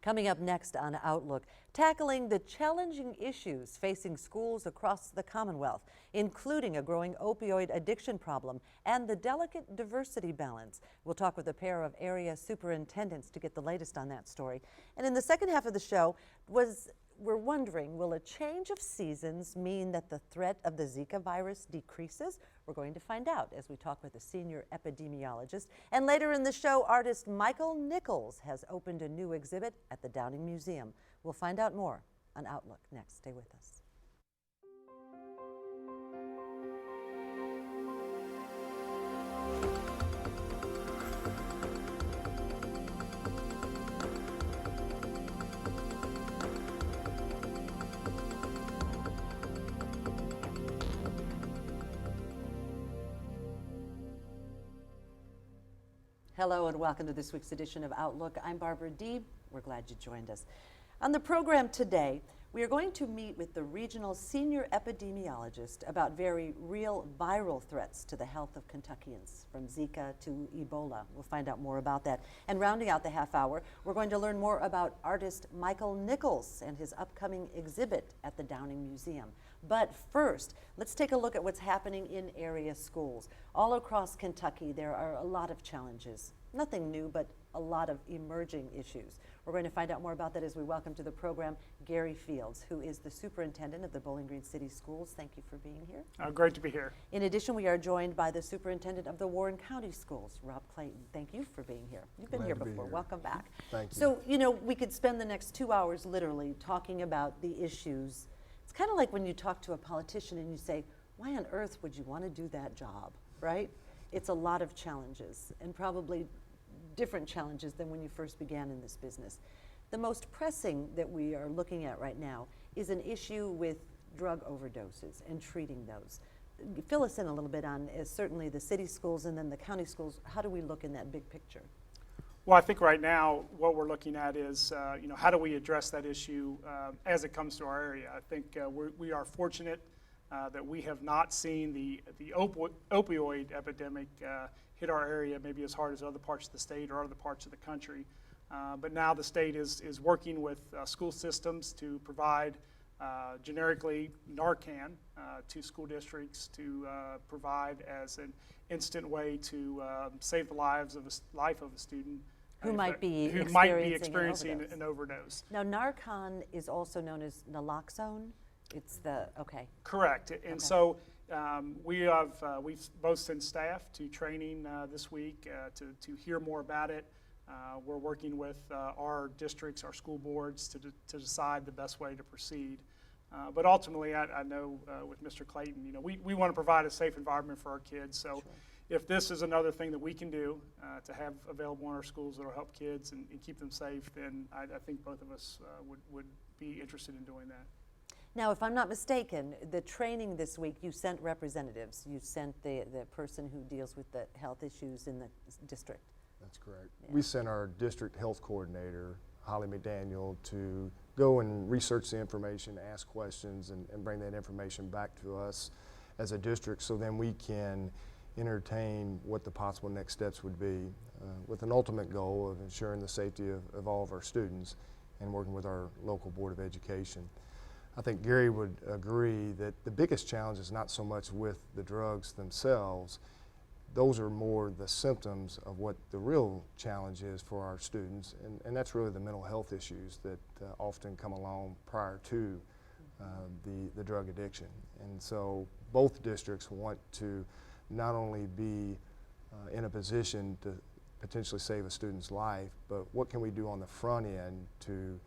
Coming up next on Outlook, tackling the challenging issues facing schools across the Commonwealth, including a growing opioid addiction problem and the delicate diversity balance. We'll talk with a pair of area superintendents to get the latest on that story. And in the second half of the show, we're wondering, will a change of seasons mean that the threat of the Zika virus decreases? We're going to find out as we talk with a senior epidemiologist. And later in the show, artist Michael Nichols has opened a new exhibit at the Downing Museum. We'll find out more on Outlook next. Stay with us. Hello and welcome to this week's edition of Outlook. I'm Barbara Deeb. We're glad you joined us. On the program today, we are going to meet with the regional senior epidemiologist about very real viral threats to the health of Kentuckians, from Zika to Ebola. We'll find out more about that. And rounding out the half hour, we're going to learn more about artist Michael Nichols and his upcoming exhibit at the Downing Museum. But first, let's take a look at what's happening in area schools. All across Kentucky, there are a lot of challenges. Nothing new, but a lot of emerging issues. We're going to find out more about that as we welcome to the program Gary Fields, who is the superintendent of the Bowling Green City Schools. Thank you for being here. Great to be here. In addition, we are joined by the superintendent of the Warren County Schools, Rob Clayton. Thank you for being here. You've been here before. Welcome back. Thank you. So, you know, we could spend the next 2 hours literally talking about the issues. It's kind of like when you talk to a politician and you say, why on earth would you want to do that job, right? It's a lot of challenges, and probably different challenges than when you first began in this business. The most pressing that we are looking at right now is an issue with drug overdoses and treating those. Fill us in a little bit on certainly the city schools and then the county schools. How do we look in that big picture? Well, I think right now what we're looking at is, how do we address that issue as it comes to our area? I think we are fortunate that we have not seen the opioid epidemic hit our area maybe as hard as other parts of the state or other parts of the country. But now the state is working with school systems to provide generically Narcan to school districts to provide as an instant way to save the life of a student who might be experiencing an overdose. Now, Narcan is also known as naloxone. It's the, okay. Correct. And so we've both sent staff to training this week to hear more about it. We're working with our districts, our school boards to decide the best way to proceed. But ultimately, I know with Mr. Clayton, we want to provide a safe environment for our kids. So sure. If this is another thing that we can do to have available in our schools that will help kids and keep them safe, then I think both of us would be interested in doing that. Now, if I'm not mistaken, the training this week, you sent representatives. You sent the person who deals with the health issues in the district. That's correct. Yeah. We sent our district health coordinator, Holly McDaniel, to go and research the information, ask questions, and bring that information back to us as a district so then we can entertain what the possible next steps would be with an ultimate goal of ensuring the safety of all of our students and working with our local Board of Education. I think Gary would agree that the biggest challenge is not so much with the drugs themselves. Those are more the symptoms of what the real challenge is for our students, and that's really the mental health issues that often come along prior to the drug addiction. And so both districts want to not only be in a position to potentially save a student's life, but what can we do on the front end to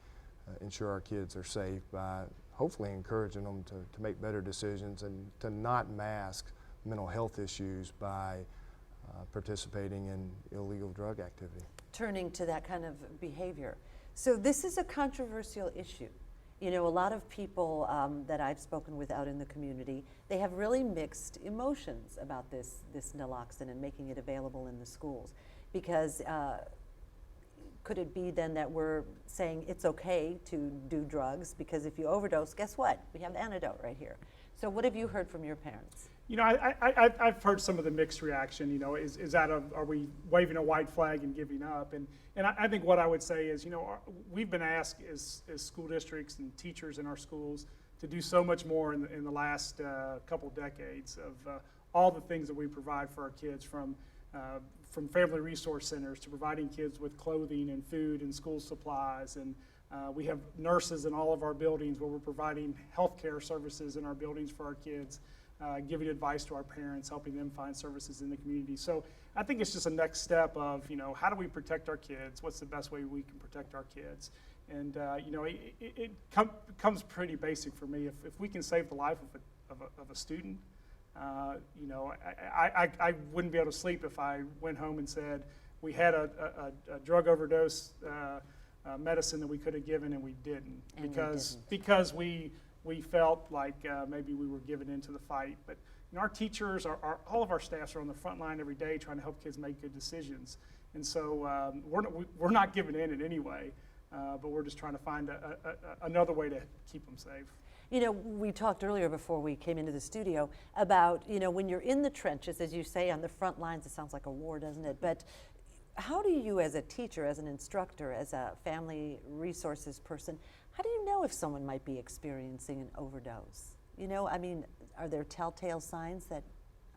ensure our kids are safe by hopefully encouraging them to make better decisions and to not mask mental health issues by participating in illegal drug activity. Turning to that kind of behavior. So this is a controversial issue. You know, a lot of people that I've spoken with out in the community, they have really mixed emotions about this naloxone and making it available in the schools. Because could it be then that we're saying it's okay to do drugs because if you overdose, guess what? We have the antidote right here. So what have you heard from your parents? You know, I've heard some of the mixed reaction. You know, is that are we waving a white flag and giving up? And I think what I would say is, you know, we've been asked as school districts and teachers in our schools to do so much more in the last couple decades of all the things that we provide for our kids, from family resource centers to providing kids with clothing and food and school supplies. And we have nurses in all of our buildings where we're providing healthcare services in our buildings for our kids. Giving advice to our parents, helping them find services in the community. So I think it's just a next step of, you know, how do we protect our kids? What's the best way we can protect our kids? And, you know, it comes pretty basic for me. If we can save the life of a student, you know, I wouldn't be able to sleep if I went home and said we had a drug overdose medicine that we could have given and we didn't. Because we felt like maybe we were given into the fight. But you know, our teachers, all of our staffs are on the front line every day trying to help kids make good decisions. And so we're not giving in any way, but we're just trying to find another way to keep them safe. You know, we talked earlier before we came into the studio about, you know, when you're in the trenches, as you say, on the front lines, it sounds like a war, doesn't it? But how do you, as a teacher, as an instructor, as a family resources person, how do you know if someone might be experiencing an overdose? You know, I mean, are there telltale signs that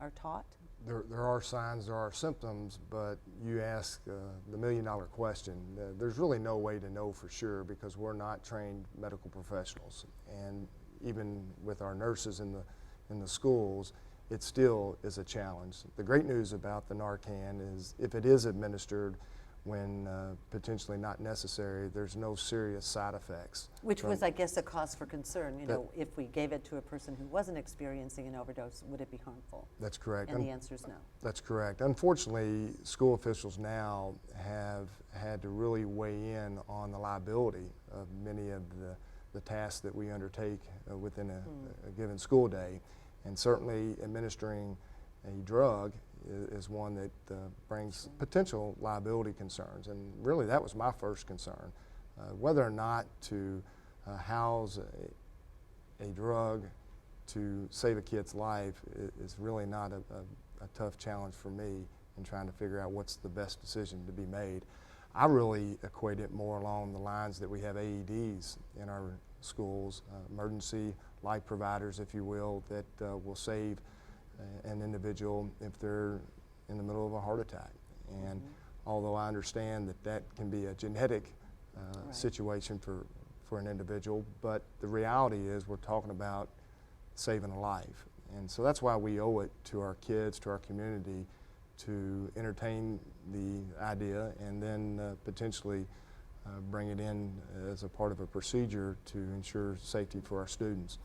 are taught? There are signs, there are symptoms, but you ask the million-dollar question. There's really no way to know for sure because we're not trained medical professionals. And even with our nurses in the schools, it still is a challenge. The great news about the Narcan is if it is administered when potentially not necessary, there's no serious side effects. Which was, I guess, a cause for concern. You know, if we gave it to a person who wasn't experiencing an overdose, would it be harmful? That's correct. And the answer is no. That's correct. Unfortunately, school officials now have had to really weigh in on the liability of many of the tasks that we undertake within a given school day. And certainly administering a drug is one that brings potential liability concerns. And really that was my first concern. Whether or not to house a drug to save a kid's life is really not a tough challenge for me in trying to figure out what's the best decision to be made. I really equate it more along the lines that we have AEDs in our schools, emergency light providers, if you will, that will save an individual if they're in the middle of a heart attack. And although I understand that can be a genetic situation for an individual, but the reality is we're talking about saving a life. And so that's why we owe it to our kids, to our community, to entertain the idea and then potentially bring it in as a part of a procedure to ensure safety for our students.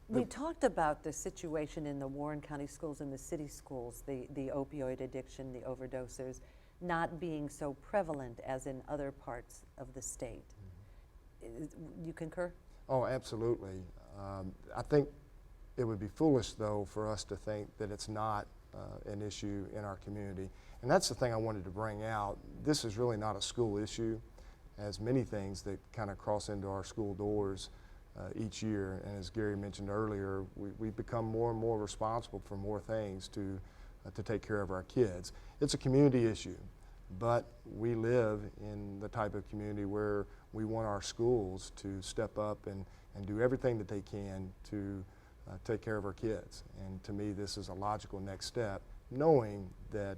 We talked about the situation in the Warren County schools and the city schools, the opioid addiction, the overdoses, not being so prevalent as in other parts of the state. You concur? Oh, absolutely. I think it would be foolish, though, for us to think that it's not an issue in our community. And that's the thing I wanted to bring out. This is really not a school issue, as many things that kind of cross into our school doors each year. And as Gary mentioned earlier, we've become more and more responsible for more things to take care of our kids. It's a community issue, but we live in the type of community where we want our schools to step up and do everything that they can to take care of our kids. And to me, this is a logical next step, knowing that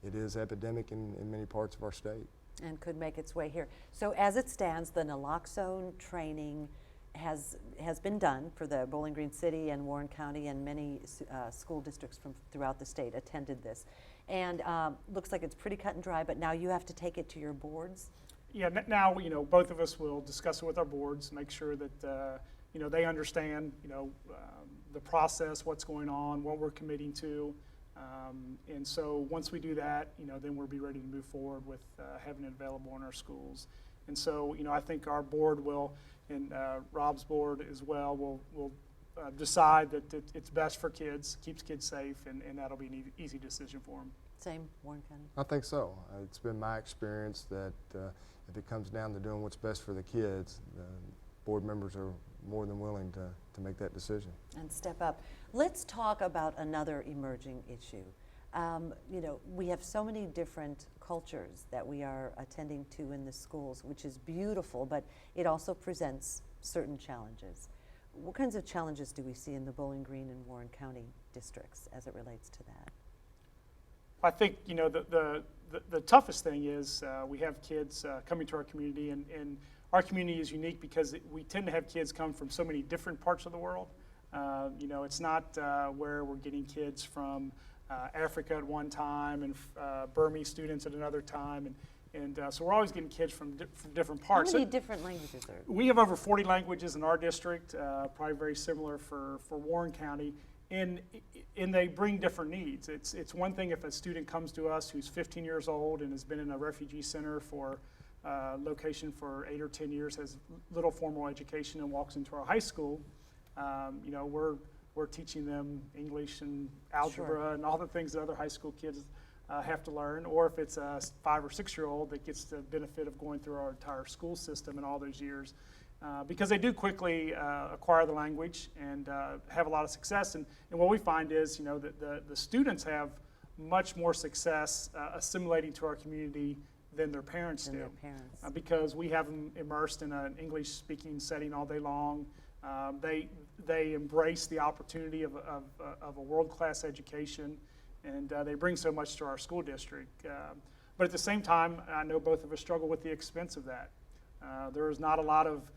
it is epidemic in many parts of our state. And could make its way here. So as it stands, the naloxone training has been done for the Bowling Green City and Warren County, and many school districts from throughout the state attended this. And looks like it's pretty cut and dry, but now you have to take it to your boards? Yeah, now, you know, both of us will discuss it with our boards, make sure that, you know, they understand, you know, the process, what's going on, what we're committing to. And so once we do that, you know, then we'll be ready to move forward with having it available in our schools. And so, you know, I think our board will, and Rob's board as well, will decide that it's best for kids, keeps kids safe, and that'll be an easy decision for them. Same, Warren County? I think so. It's been my experience that if it comes down to doing what's best for the kids, the board members are more than willing to make that decision. And step up. Let's talk about another emerging issue. You know, we have so many different cultures that we are attending to in the schools, which is beautiful, but it also presents certain challenges. What kinds of challenges do we see in the Bowling Green and Warren County districts as it relates to that? I think, you know, the toughest thing is we have kids coming to our community, and our community is unique because we tend to have kids come from so many different parts of the world. You know, it's not where we're getting kids from Africa at one time and Burmese students at another time, and so we're always getting kids from different parts. How many different languages are there? We have over 40 languages in our district, probably very similar for Warren County, and they bring different needs. It's one thing if a student comes to us who's 15 years old and has been in a refugee center for location for 8 or 10 years, has little formal education, and walks into our high school. You know, we're teaching them English and algebra and all the things that other high school kids have to learn. Or if it's a 5 or 6 year old that gets the benefit of going through our entire school system in all those years, because they do quickly acquire the language and have a lot of success. And what we find is, you know, that the students have much more success assimilating to our community than their parents do. Because we have them immersed in an English-speaking setting all day long. They embrace the opportunity of a world-class education, and they bring so much to our school district. But at the same time, I know both of us struggle with the expense of that. There is not a lot of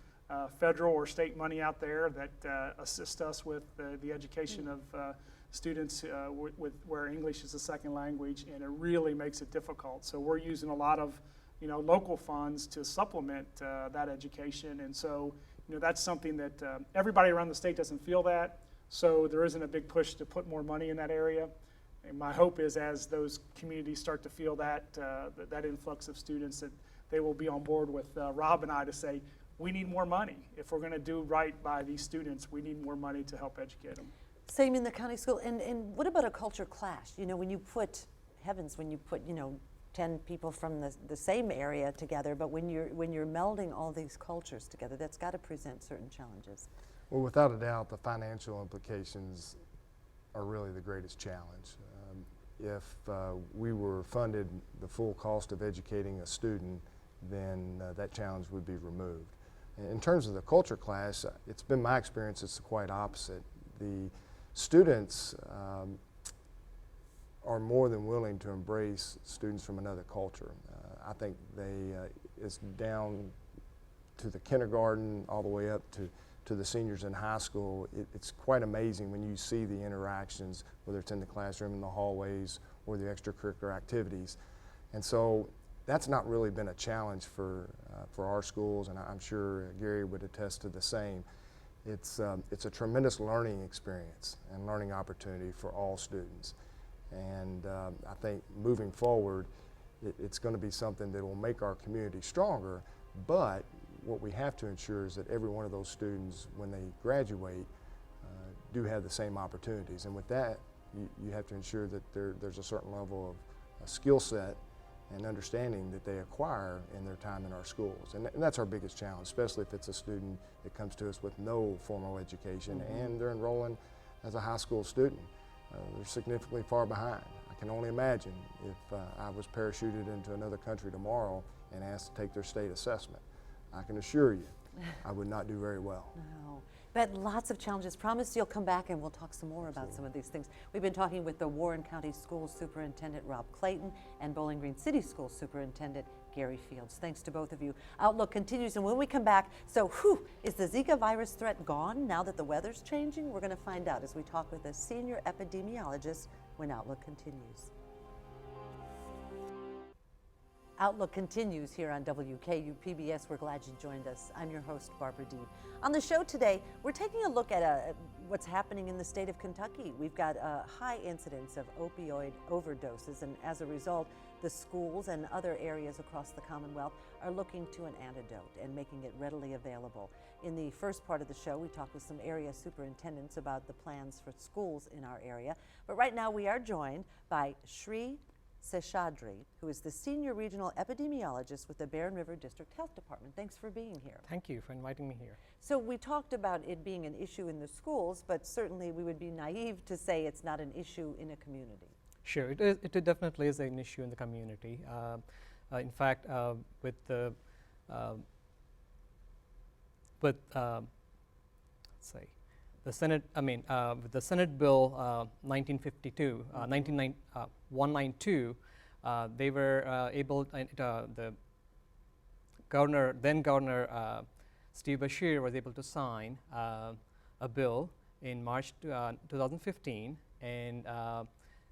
federal or state money out there that assist us with the education of students where English is a second language, and it really makes it difficult. So we're using a lot of, you know, local funds to supplement that education, and so, you know, that's something that everybody around the state doesn't feel that, so there isn't a big push to put more money in that area. And my hope is as those communities start to feel that influx of students, that they will be on board with Rob and I to say, we need more money. If we're going to do right by these students, we need more money to help educate them. Same in the county school. And what about a culture clash? You know, when you put, you know, 10 people from the same area together, but when you're melding all these cultures together, that's got to present certain challenges. Well, without a doubt, the financial implications are really the greatest challenge. If we were funded the full cost of educating a student, then that challenge would be removed. In terms of the culture clash, it's been my experience it's quite opposite. The students are more than willing to embrace students from another culture. I think it's down to the kindergarten all the way up to the seniors in high school. It's quite amazing when you see the interactions, whether it's in the classroom, in the hallways, or the extracurricular activities. And so that's not really been a challenge for our schools, and I'm sure Gary would attest to the same. It's a tremendous learning experience and learning opportunity for all students. And I think moving forward, it's going to be something that will make our community stronger, but what we have to ensure is that every one of those students, when they graduate, do have the same opportunities. And with that, you have to ensure that there's a certain level of skill set and understanding that they acquire in their time in our schools. And that's our biggest challenge, especially if it's a student that comes to us with no formal education and they're enrolling as a high school student. They're significantly far behind. I can only imagine if I was parachuted into another country tomorrow and asked to take their state assessment. I can assure you, I would not do very well. No, but lots of challenges. Promise you'll come back and we'll talk some more about some of these things. We've been talking with the Warren County School Superintendent Rob Clayton and Bowling Green City School Superintendent Gary Fields. Thanks to both of you. Outlook continues, and when we come back, is the Zika virus threat gone now that the weather's changing? We're going to find out as we talk with a senior epidemiologist when Outlook continues. Outlook continues here on WKU-PBS. We're glad you joined us. I'm your host, Barbara Deeb. On the show today, we're taking a look at what's happening in the state of Kentucky. We've got a high incidence of opioid overdoses, and as a result, the schools and other areas across the Commonwealth are looking to an antidote and making it readily available. In the first part of the show, we talked with some area superintendents about the plans for schools in our area. But right now, we are joined by Sri Seshadri, who is the Senior Regional Epidemiologist with the Barren River District Health Department. Thanks for being here. Thank you for inviting me here. So we talked about it being an issue in the schools, but certainly we would be naive to say it's not an issue in a community. Sure, it definitely is an issue in the community. In fact, with the the Senate, with the Senate Bill 192, they were able. The then Governor Steve Beshear was able to sign a bill in March 2015, and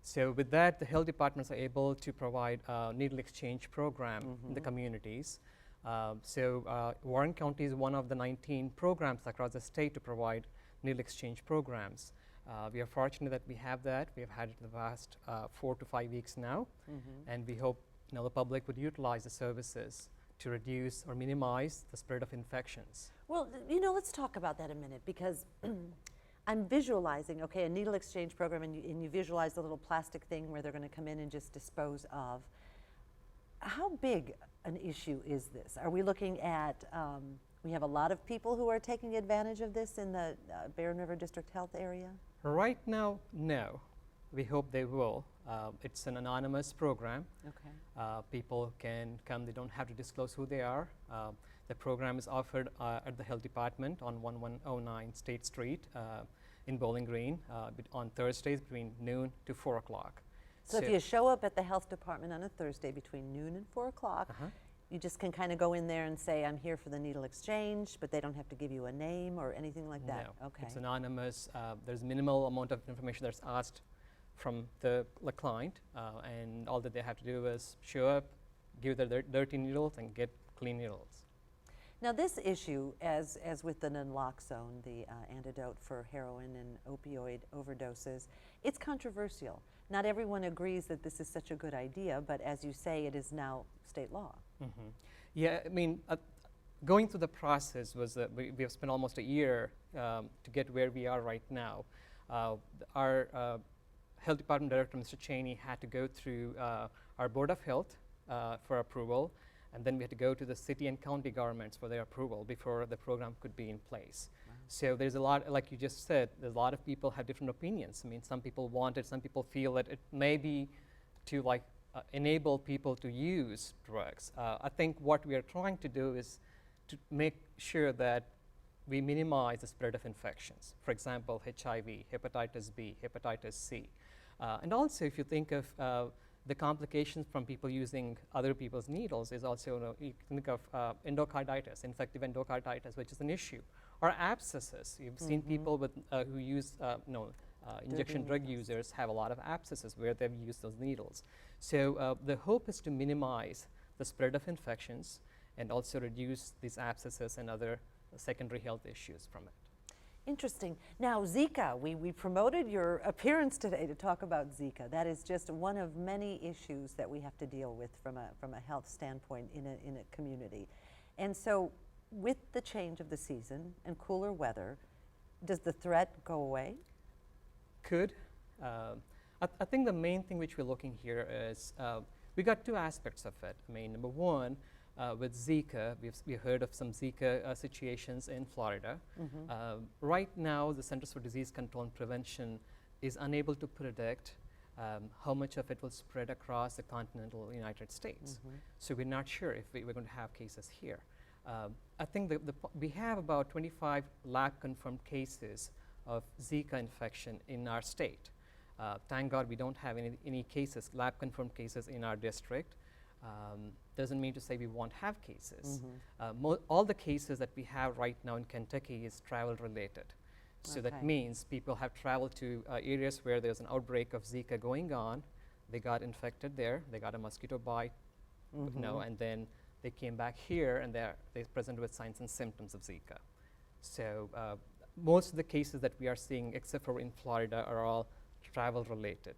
so with that, the health departments are able to provide a needle exchange program in the communities. Warren County is one of the 19 programs across the state to provide needle exchange programs. We are fortunate that we have that. We have had it in the past 4 to 5 weeks now, and we hope the public would utilize the services to reduce or minimize the spread of infections. Well, let's talk about that a minute, because I'm visualizing, okay, a needle exchange program, and you visualize the little plastic thing where they're going to come in and just dispose of. How big an issue is this? Are we looking at, we have a lot of people who are taking advantage of this in the Barren River District Health area? Right now, no. We hope they will. It's an anonymous program. Okay. People can come, they don't have to disclose who they are. The program is offered at the health department on 1109 State Street in Bowling Green on Thursdays between noon to 4 o'clock. So if you show up at the health department on a Thursday between noon and 4 o'clock, you just can kind of go in there and say, I'm here for the needle exchange, but they don't have to give you a name or anything like that? No, okay. It's anonymous. There's minimal amount of information that's asked from the client, and all that they have to do is show up, give their dirty needles, and get clean needles. Now this issue, as with the naloxone, the antidote for heroin and opioid overdoses, it's controversial. Not everyone agrees that this is such a good idea, but as you say, it is now state law. Yeah, going through the process was we have spent almost a year to get where we are right now. Our Health Department Director, Mr. Cheney, had to go through our Board of Health for approval, and then we had to go to the city and county governments for their approval before the program could be in place. Wow. So there's a lot, like you just said, there's a lot of people have different opinions. Some people want it, some people feel that it may be to enable people to use drugs. I think what we are trying to do is to make sure that we minimize the spread of infections. For example, HIV, hepatitis B, hepatitis C. And also, if you think of the complications from people using other people's needles, is also, you can think of endocarditis, infective endocarditis, which is an issue, or abscesses. You've seen people with who use injection drug users have a lot of abscesses where they've used those needles. So the hope is to minimize the spread of infections and also reduce these abscesses and other secondary health issues from it. Interesting. Now, Zika, we promoted your appearance today to talk about Zika. That is just one of many issues that we have to deal with from a health standpoint in a community. And so with the change of the season and cooler weather, does the threat go away? Could. I think the main thing which we're looking here is we got two aspects of it. Number one, with Zika, we've heard of some Zika situations in Florida. Right now, the Centers for Disease Control and Prevention is unable to predict how much of it will spread across the continental United States. So we're not sure if we're going to have cases here. I think we have about 25 lab-confirmed cases of Zika infection in our state. Thank God we don't have any cases, lab-confirmed cases in our district. Doesn't mean to say we won't have cases. All the cases that we have right now in Kentucky is travel related. So that means people have traveled to areas where there's an outbreak of Zika going on. They got infected there, they got a mosquito bite, and then they came back here and they presented with signs and symptoms of Zika. So most of the cases that we are seeing, except for in Florida, are all travel related,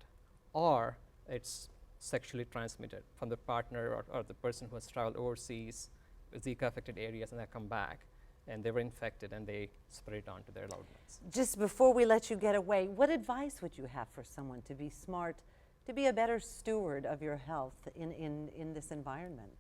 or it's sexually transmitted from the partner or the person who has traveled overseas, Zika affected areas, and they come back and they were infected and they spread it on to their loved ones. Just before we let you get away, what advice would you have for someone to be smart to be a better steward of your health in this environment?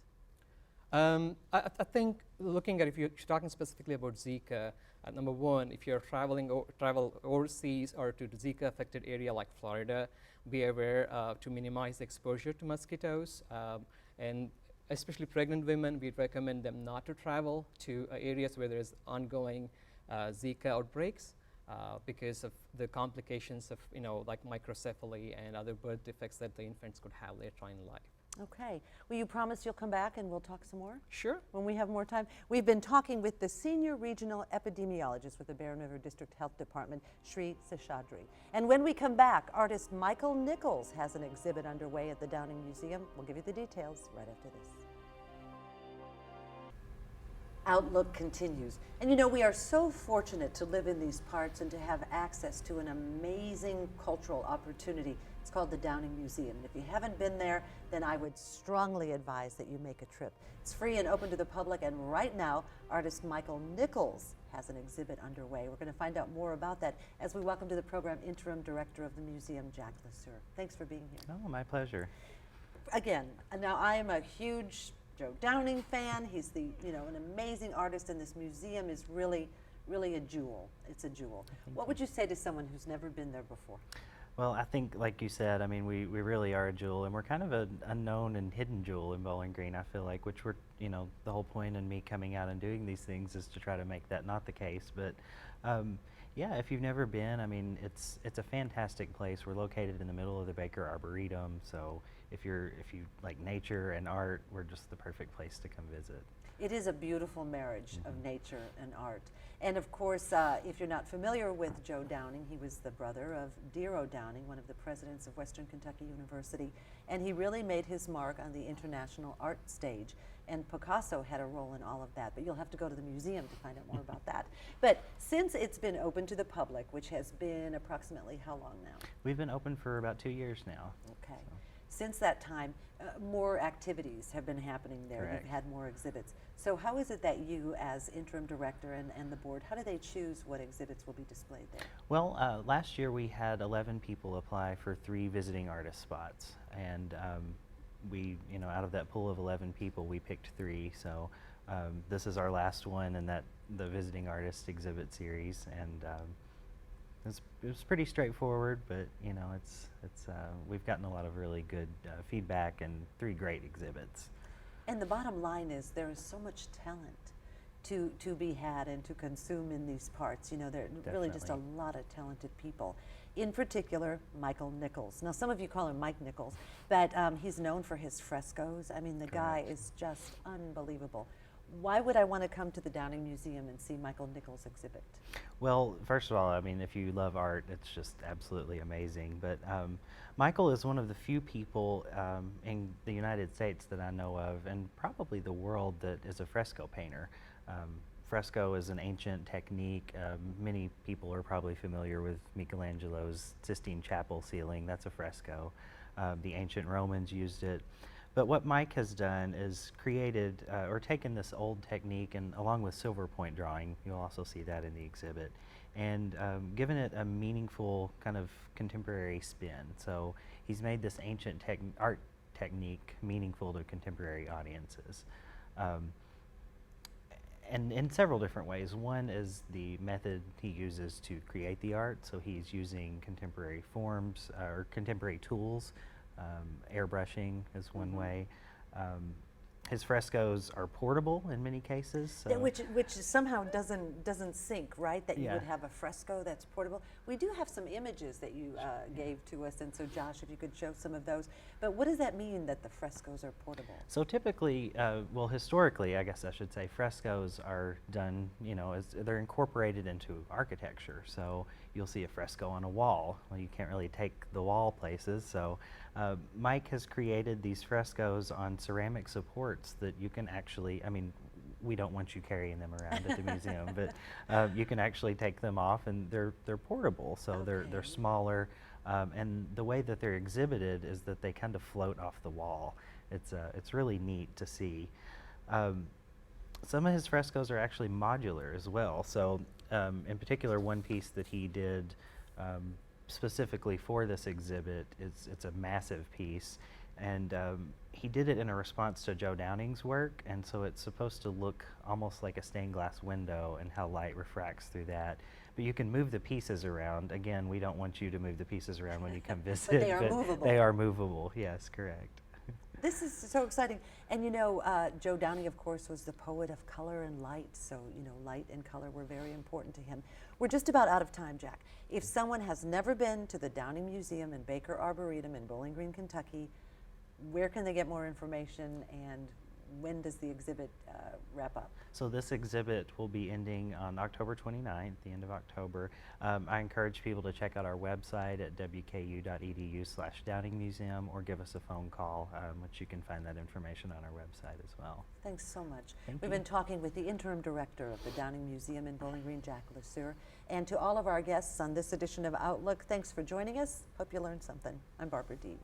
I think looking at, if you're talking specifically about Zika, number one, if you're travel overseas or to the Zika affected area like Florida, be aware to minimize exposure to mosquitoes. And especially pregnant women, we recommend them not to travel to areas where there's ongoing Zika outbreaks because of the complications of, like microcephaly and other birth defects that the infants could have later on in life. Okay. Well, you promise you'll come back and we'll talk some more? Sure. When we have more time. We've been talking with the Senior Regional Epidemiologist with the Barren River District Health Department, Sri Seshadri. And when we come back, artist Michael Nichols has an exhibit underway at the Downing Museum. We'll give you the details right after this. Outlook continues. And we are so fortunate to live in these parts and to have access to an amazing cultural opportunity. It's called the Downing Museum. And if you haven't been there, then I would strongly advise that you make a trip. It's free and open to the public, and right now, artist Michael Nichols has an exhibit underway. We're going to find out more about that as we welcome to the program Interim Director of the Museum, Jack Lesseur. Thanks for being here. Oh, my pleasure. Again, now I am a huge Joe Downing fan. He's an amazing artist, and this museum is really a jewel. It's a jewel. What would you say to someone who's never been there before? Well, I think, like you said, I mean, we really are a jewel, and we're kind of an unknown and hidden jewel in Bowling Green, I feel like, which the whole point in me coming out and doing these things is to try to make that not the case. But yeah, if you've never been, I mean, it's a fantastic place. We're located in the middle of the Baker Arboretom, so if you like nature and art, we're just the perfect place to come visit. It is a beautiful marriage of nature and art. And of course, if you're not familiar with Joe Downing, he was the brother of Dero Downing, one of the presidents of Western Kentucky University, and he really made his mark on the international art stage. And Picasso had a role in all of that, but you'll have to go to the museum to find out more about that. But since it's been open to the public, which has been approximately how long now? We've been open for about 2 years now. Okay. So. Since that time, more activities have been happening there. Correct. You've had more exhibits. So how is it that you, as interim director and the board, how do they choose what exhibits will be displayed there? Well, last year we had 11 people apply for 3 visiting artist spots, and we, out of that pool of 11 people, we picked 3. So this is our last one in the visiting artist exhibit series, and it was pretty straightforward, but we've gotten a lot of really good feedback and 3 great exhibits. And the bottom line is there is so much talent to be had and to consume in these parts. There are really just a lot of talented people. In particular, Michael Nichols. Now, some of you call him Mike Nichols, but he's known for his frescoes. I mean, the guy is just unbelievable. Why would I want to come to the Downing Museum and see Michael Nichols exhibit? Well, first of all, I mean, if you love art, it's just absolutely amazing. But Michael is one of the few people in the United States that I know of, and probably the world, that is a fresco painter. Fresco is an ancient technique. Many people are probably familiar with Michelangelo's Sistine Chapel ceiling. That's a fresco. The ancient Romans used it. But what Mike has done is created or taken this old technique, and along with silver point drawing, you'll also see that in the exhibit, and given it a meaningful kind of contemporary spin. So he's made this ancient art technique meaningful to contemporary audiences. And in several different ways. One is the method he uses to create the art. So he's using contemporary forms or contemporary tools. Airbrushing is one way. His frescoes are portable in many cases. So Which somehow doesn't sync, right? That you would have a fresco that's portable. We do have some images that you gave to us, and so Josh, if you could show some of those. But what does that mean that the frescoes are portable? So typically, well, historically, I guess I should say, frescoes are done, they're incorporated into architecture. So you'll see a fresco on a wall. Well, you can't really take the wall places. So Mike has created these frescoes on ceramic supports that you can actually, I mean, we don't want you carrying them around at the museum, but you can actually take them off, and they're portable. So they're smaller, and the way that they're exhibited is that they kind of float off the wall. It's really neat to see. Some of his frescoes are actually modular as well. So in particular, one piece that he did specifically for this exhibit. It's a massive piece, and he did it in a response to Joe Downing's work, and so it's supposed to look almost like a stained glass window and how light refracts through that. But you can move the pieces around. Again, we don't want you to move the pieces around when you come visit. But they are movable. They are movable, yes, correct. This is so exciting. And you know, Joe Downing, of course, was the poet of color and light. So, you know, light and color were very important to him. We're just about out of time, Jack. If someone has never been to the Downing Museum in Baker Arboretum in Bowling Green, Kentucky, where can they get more information, and when does the exhibit wrap up? So this exhibit will be ending on October 29th, the end of October. I encourage people to check out our website at wku.edu/Downing Museum, or give us a phone call, which you can find that information on our website as well. Thanks so much. Thank We've you. been talking with the interim director of the Downing Museum in Bowling Green, Jack LeSueur. And to all of our guests on this edition of Outlook, thanks for joining us. Hope you learned something. I'm Barbara Deeb.